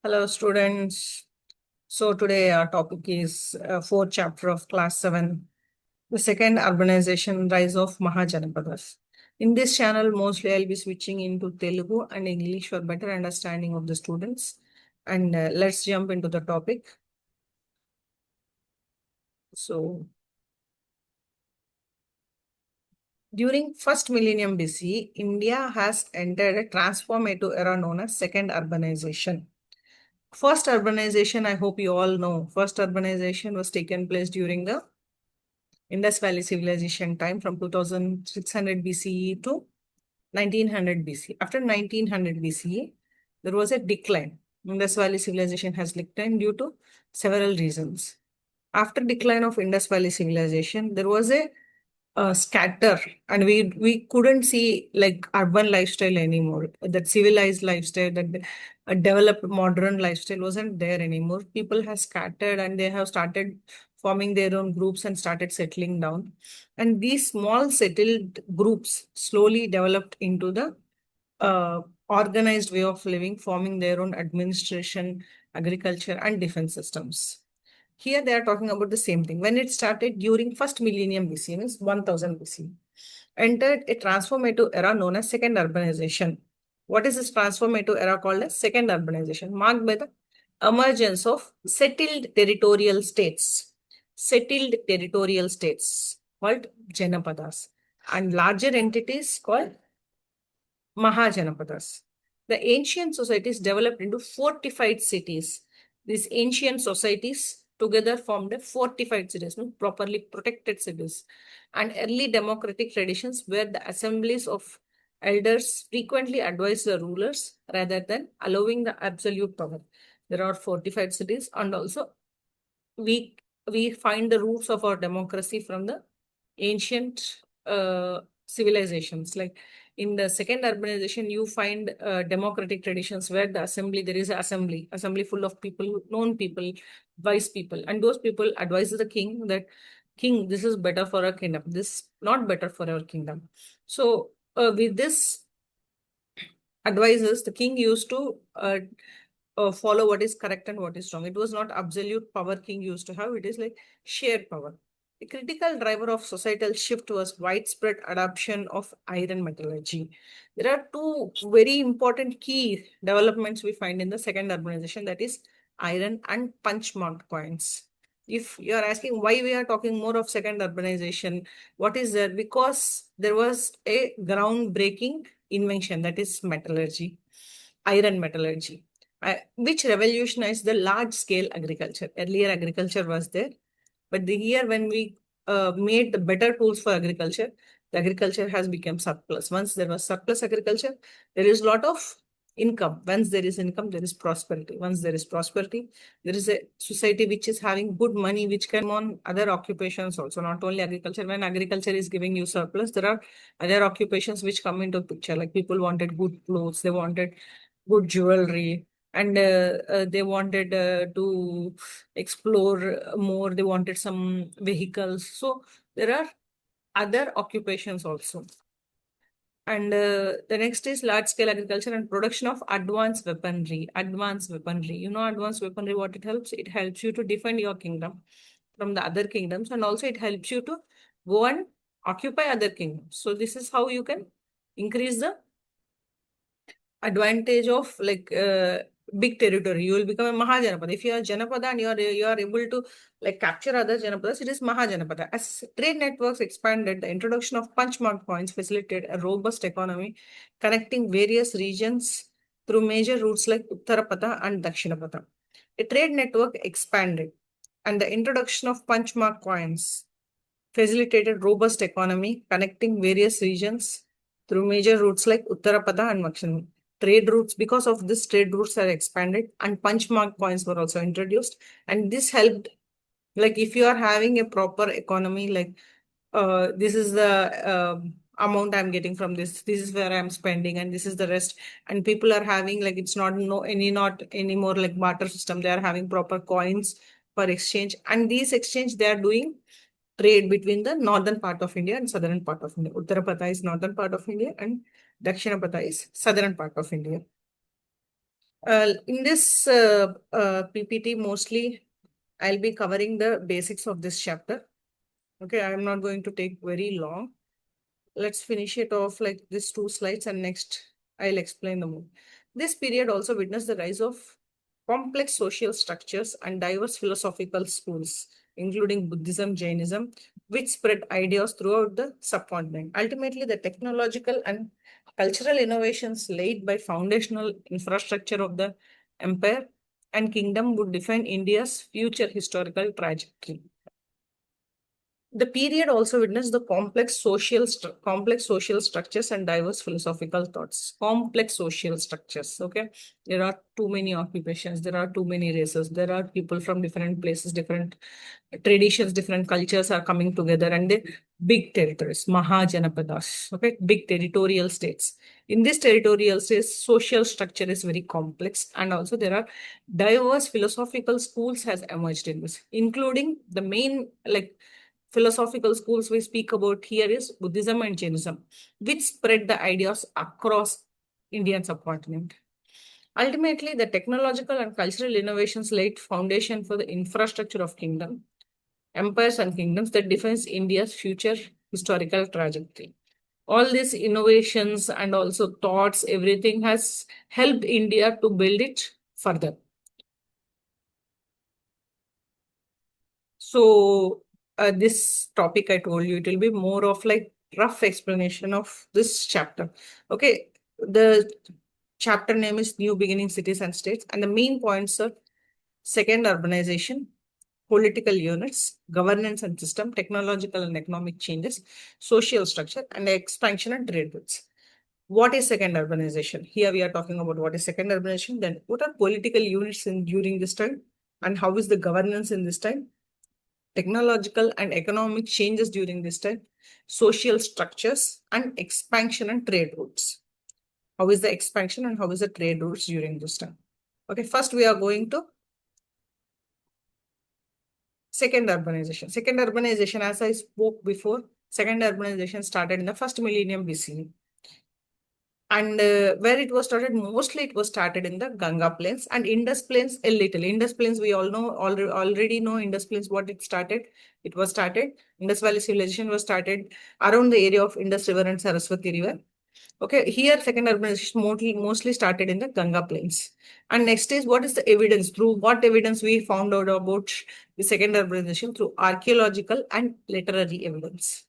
Hello, students. So today our topic is fourth chapter of class 7, the second urbanization rise of Mahajanapadas. In this channel, mostly I'll be switching into Telugu and English for better understanding of the students. And let's jump into the topic. So during first millennium BC, India has entered a transformative era known as second urbanization. First urbanization, I hope you all know, first urbanization was taken place during the Indus Valley Civilization time from 2600 BCE to 1900 BC. After 1900 BCE, there was a decline. Indus Valley Civilization has declined due to several reasons. After decline of Indus Valley Civilization, there was a scatter, and we couldn't see like urban lifestyle anymore. That civilized lifestyle, that developed modern lifestyle wasn't there anymore. People have scattered and they have started forming their own groups and started settling down. And these small settled groups slowly developed into the organized way of living, forming their own administration, agriculture, and defense systems. Here they are talking about the same thing. When it started during first millennium BC, means 1000 BC, entered a transformative era known as second urbanization. What is this transformative era called as second urbanization? Marked by the emergence of settled territorial states. Settled territorial states called Janapadas and larger entities called Mahajanapadas. The ancient societies developed into fortified cities. These ancient societies together formed a fortified cities, properly protected cities. And early democratic traditions where the assemblies of elders frequently advised the rulers rather than allowing the absolute power. There are fortified cities, and also we we find the roots of our democracy from the ancient civilizations. Like in the second urbanization, you find democratic traditions where there is an assembly full of people, known people, wise people, and those people advise the king that, king, this is better for our kingdom, this not better for our kingdom. So with this advices, the king used to follow what is correct and what is wrong. It was not absolute power king used to have. It is like shared power. A critical driver of societal shift was widespread adoption of iron metallurgy. There are two very important key developments we find in the second urbanization, that is iron and punch marked coins. If you are asking why we are talking more of second urbanization, what is there? Because there was a groundbreaking invention, that is metallurgy, iron metallurgy, which revolutionized the large scale agriculture. Earlier, agriculture was there, but the year when we made the better tools for agriculture, the agriculture has become surplus. Once there was surplus agriculture, there is a lot of income. Once there is income, there is prosperity. Once there is prosperity, there is a society which is having good money, which can on other occupations also, not only agriculture. When agriculture is giving you surplus, there are other occupations which come into picture. Like people wanted good clothes, they wanted good jewelry, and they wanted to explore more. They wanted some vehicles. So there are other occupations also. And the next is large scale agriculture and production of advanced weaponry. Advanced weaponry. You know, advanced weaponry, what it helps? It helps you to defend your kingdom from the other kingdoms, and also it helps you to go and occupy other kingdoms. So this is how you can increase the advantage of like big territory. You will become a Mahajanapada. If you are Janapada and you are able to like capture other Janapadas, it is Mahajanapada. As trade networks expanded, the introduction of punchmark coins facilitated a robust economy connecting various regions through major routes like Uttarapata and Dakshinapata. A trade network expanded, and the introduction of punchmark coins facilitated robust economy connecting various regions through major routes like Uttarapada and Dakshinapata. Trade routes, because of this, trade routes are expanded and punchmark coins were also introduced. And this helped, like if you are having a proper economy, like this is the amount I'm getting from this is where I'm spending, and this is the rest. And people are having like, it's not not anymore like barter system. They are having proper coins for exchange, and these exchange they are doing trade between the northern part of India and southern part of India. Uttarapada is northern part of India and Dakshinapata is southern part of India. In this PPT, mostly I'll be covering the basics of this chapter. Okay, I'm not going to take very long. Let's finish it off like this 2 slides, and next I'll explain the more. This period also witnessed the rise of complex social structures and diverse philosophical schools, including Buddhism, Jainism, which spread ideas throughout the subcontinent. Ultimately, the technological and cultural innovations laid by foundational infrastructure of the empire and kingdom would define India's future historical trajectory. The period also witnessed the complex social structures and diverse philosophical thoughts. Complex social structures. Okay, there are too many occupations. There are too many races. There are people from different places, different traditions, different cultures are coming together, and they big territories, Mahajanapadas. Okay, big territorial states. In this territorial states, social structure is very complex, and also there are diverse philosophical schools has emerged in this, including the main like philosophical schools we speak about here is Buddhism and Jainism, which spread the ideas across Indian subcontinent. Ultimately, the technological and cultural innovations laid foundation for the infrastructure of kingdom, empires and kingdoms that defines India's future historical trajectory. All these innovations and also thoughts, everything has helped India to build it further. So this topic I told you, it will be more of like rough explanation of this chapter. Okay, the chapter name is New Beginning Cities and States, and the main points are second urbanization, political units, governance and system, technological and economic changes, social structure, and expansion and trade routes. What is second urbanization? Here we are talking about what is second urbanization. Then what are political units in during this time, and how is the governance in this time? Technological and economic changes during this time, social structures, and expansion and trade routes. How is the expansion and how is the trade routes during this time? Okay, first we are going to second urbanization. Second urbanization, as I spoke before, second urbanization started in the first millennium BCE. And where it was started, mostly it was started in the Ganga plains and Indus plains a little. Indus plains, we all know, already know Indus plains, what it started. It was started, Indus Valley civilization was started around the area of Indus River and Saraswati River. Okay, here second urbanization mostly started in the Ganga plains. And next is what is the evidence? Through what evidence we found out about the second urbanization? Through archaeological and literary evidence.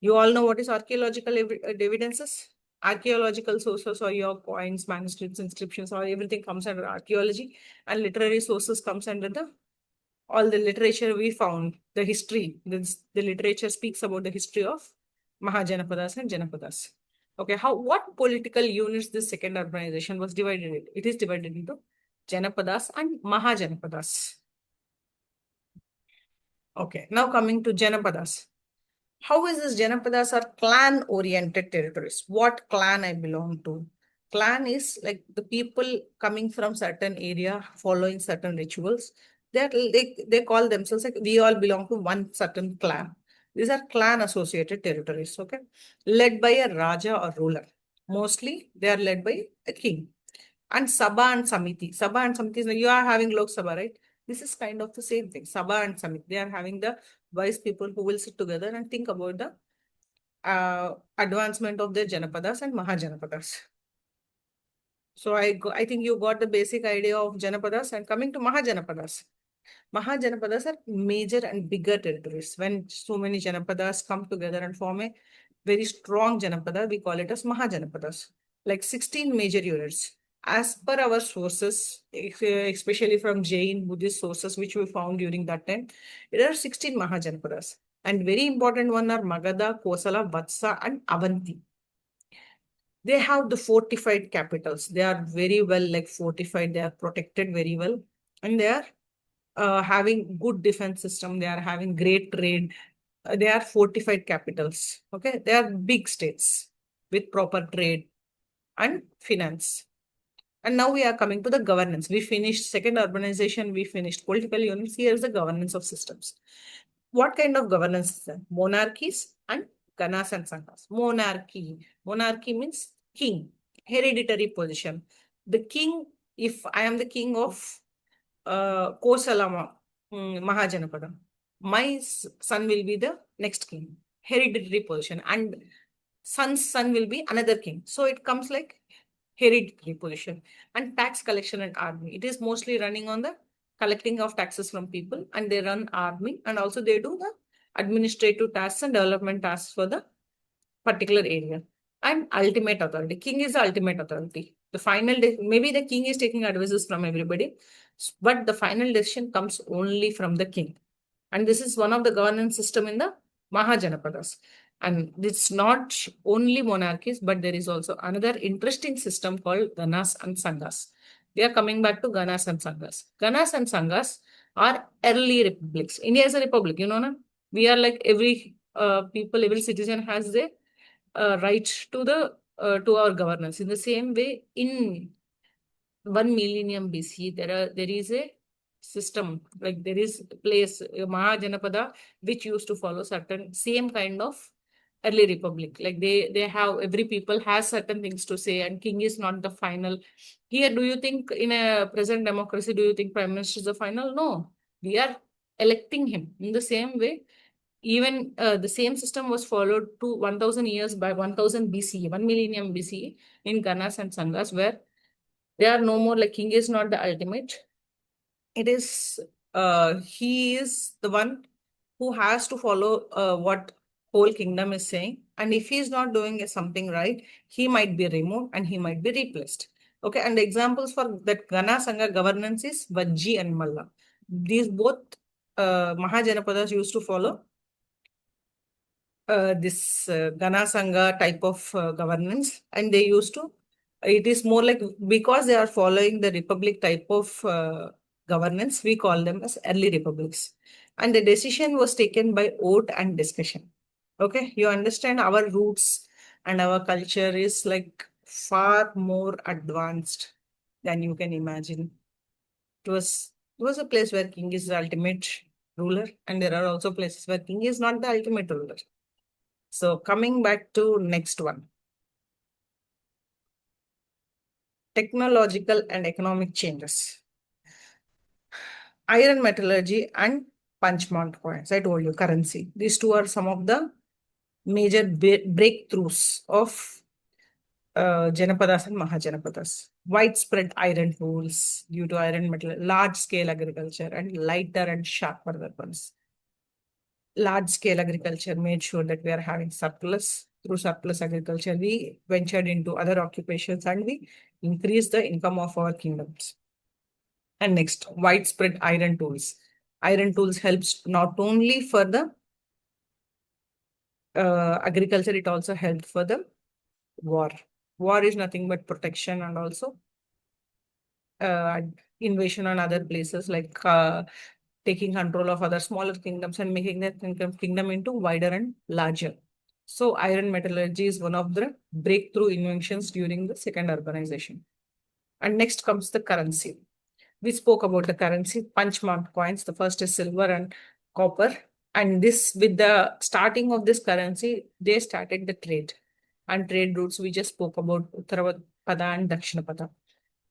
You all know what is archaeological evidences? Archaeological sources or your coins, manuscripts, inscriptions, or everything comes under archaeology, and literary sources comes under the all the literature we found, the history. The literature speaks about the history of Mahajanapadas and Janapadas. Okay, what political units this second urbanization was divided into? It is divided into Janapadas and Mahajanapadas. Okay, now coming to Janapadas. How is this Janapadas are clan-oriented territories? What clan I belong to? Clan is like the people coming from certain area, following certain rituals. They call themselves like we all belong to one certain clan. These are clan-associated territories, okay? Led by a Raja or ruler. Mostly they are led by a king. And Sabha and Samiti. Sabha and Samiti is like you are having Lok Sabha, right? This is kind of the same thing. Sabha and Samiti. They are having the wise people who will sit together and think about the advancement of their Janapadas and Mahajanapadas. So I think you got the basic idea of Janapadas, and coming to Mahajanapadas. Mahajanapadas are major and bigger territories. When so many Janapadas come together and form a very strong Janapada, we call it as Mahajanapadas. Like 16 major units. As per our sources, especially from Jain Buddhist sources, which we found during that time, there are 16 Mahajanapadas. And very important one are Magadha, Kosala, Vatsa, and Avanti. They have the fortified capitals. They are very well like fortified. They are protected very well. And they are having good defense system. They are having great trade. They are fortified capitals. Okay. They are big states with proper trade and finance. And now we are coming to the governance. We finished second urbanization. We finished political units. Here is the governance of systems. What kind of governance is that? Monarchies and ganas and sanghas. Monarchy. Monarchy means king, hereditary position. The king if I am the king of Kosalama, Mahajanapada, my son will be the next king, hereditary position, and son's son will be another king. So it comes like hereditary position. And tax collection and army. It is mostly running on the collecting of taxes from people, and they run army, and also they do the administrative tasks and development tasks for the particular area. And ultimate authority. King is the ultimate authority. The final, maybe the king is taking advices from everybody, but the final decision comes only from the king. And this is one of the governance system in the Mahajanapadas. And it's not only monarchies, but there is also another interesting system called Ganas and Sanghas. We are coming back to Ganas and Sanghas. Ganas and Sanghas are early republics. India is a republic, you know, na? We are like every people, every citizen has the right to the to our governance. In the same way, in 1 millennium BC, there is a system, like there is a place, Mahajanapada, which used to follow certain same kind of early republic. Like they have, every people has certain things to say, and king is not the final. Here, do you think in a present democracy, do you think prime minister is the final? No, we are electing him. In the same way, even the same system was followed to 1000 years by 1000 BCE, 1 millennium BCE in Ganas and Sanghas, where they are no more like king is not the ultimate. It is he is the one who has to follow what whole kingdom is saying. And if he is not doing something right, he might be removed and he might be replaced. Okay, and the examples for that Gana Sangha governance is Vajji and Malla. These both Mahajanapadas used to follow this Gana Sangha type of governance, and they used to, it is more like, because they are following the republic type of governance, we call them as early republics. And the decision was taken by vote and discussion. Okay, you understand our roots and our culture is like far more advanced than you can imagine. It was a place where king is the ultimate ruler, and there are also places where king is not the ultimate ruler. So coming back to next one, technological and economic changes. Iron metallurgy and punchmount coins. I told you currency. These two are some of the major breakthroughs of Janapadas and Mahajanapadas. Widespread iron tools due to iron metal, large scale agriculture, and lighter and sharper weapons. Large scale agriculture made sure that we are having surplus. Through surplus agriculture, we ventured into other occupations and we increased the income of our kingdoms. And next, widespread iron tools. Iron tools helps not only for the agriculture, it also helped for the war. War is nothing but protection and also uh, invasion on other places, like taking control of other smaller kingdoms and making that kingdom into wider and larger. So iron metallurgy is one of the breakthrough inventions during the second urbanization. And next comes the currency. We spoke about the currency, punchmark coins. The first is silver and copper. And this, with the starting of this currency, they started the trade. And trade routes, we just spoke about Uttarapada and Dakshinapada.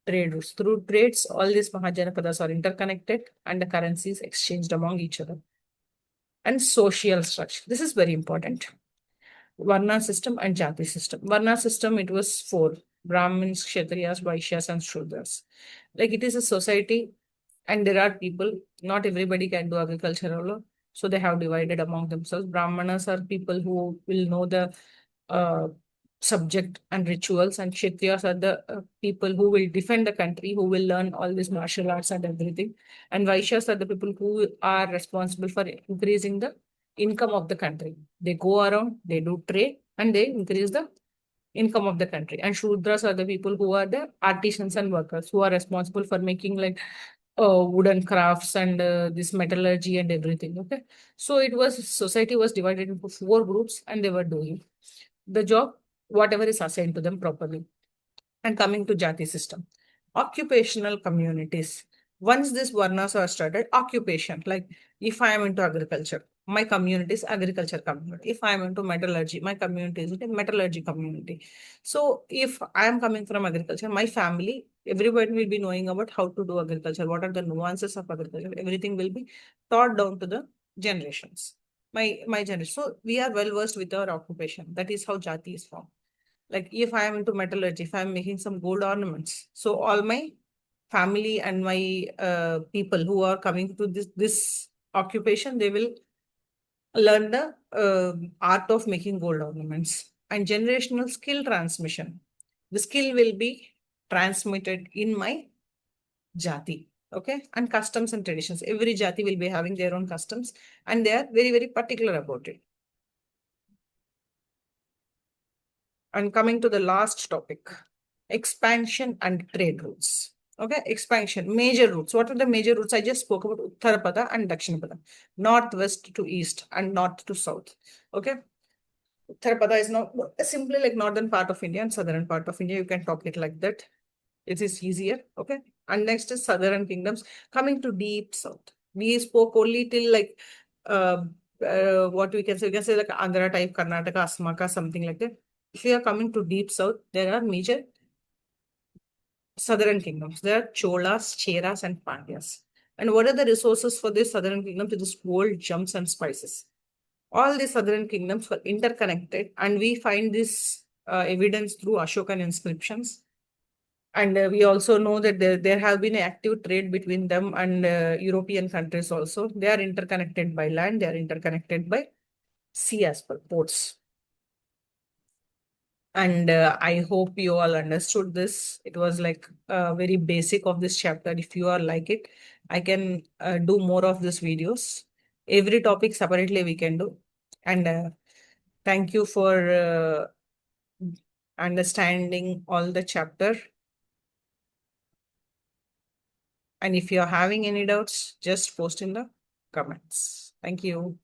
Trade routes. Through trades, all these Mahajanapadas are interconnected and the currencies exchanged among each other. And social structure. This is very important. Varna system and Jati system. Varna system, it was four: Brahmins, Kshatriyas, Vaishyas, and Shudras. Like it is a society, and there are people, not everybody can do agriculture alone. So they have divided among themselves. Brahmanas are people who will know the uh, subject and rituals, and Kshatriyas are the people who will defend the country, who will learn all these martial arts and everything. And Vaishyas are the people who are responsible for increasing the income of the country. They go around, they do trade, and they increase the income of the country. And Shudras are the people who are the artisans and workers who are responsible for making like wooden crafts and this metallurgy and everything. Okay, so it was, society was divided into four groups, and they were doing the job, whatever is assigned to them properly. And coming to Jati system, occupational communities. Once this Varnas are started, occupation, like if I am into agriculture, my community is agriculture community. If I'm into metallurgy, my community is a metallurgy community. So if I am coming from agriculture, my family, everybody will be knowing about how to do agriculture, what are the nuances of agriculture. Everything will be taught down to the generations. My generation. So we are well versed with our occupation. That is how Jati is formed. Like if I am into metallurgy, if I'm making some gold ornaments, so all my family and my people who are coming to this occupation, they will learn the art of making gold ornaments. And generational skill transmission. The skill will be transmitted in my jati. Okay. And customs and traditions. Every jati will be having their own customs and they are very, very particular about it. And coming to the last topic, expansion and trade routes. Okay, expansion, major routes. What are the major routes? I just spoke about Uttarapada and Dakshinapada, northwest to east and north to south. Okay, Uttarapada is not simply like northern part of India and southern part of India. You can talk it like that. It is easier. Okay, and next is southern kingdoms. Coming to deep south, we spoke only till like uh, what we can say. We can say like Andhra type, Karnataka, Asmaka, something like that. If you are coming to deep south, there are major southern kingdoms. There are Cholas, Cheras, and Pandyas. And what are the resources for this southern kingdom? It is gold, gems, and spices. All the southern kingdoms were interconnected, and we find this evidence through Ashokan inscriptions. And we also know that there have been active trade between them and European countries also. They are interconnected by land, they are interconnected by sea as well, ports. And I hope you all understood this. It was like very basic of this chapter. If you are like it, I can do more of these videos. Every topic separately we can do. And thank you for understanding all the chapter. And if you're having any doubts, just post in the comments. Thank you.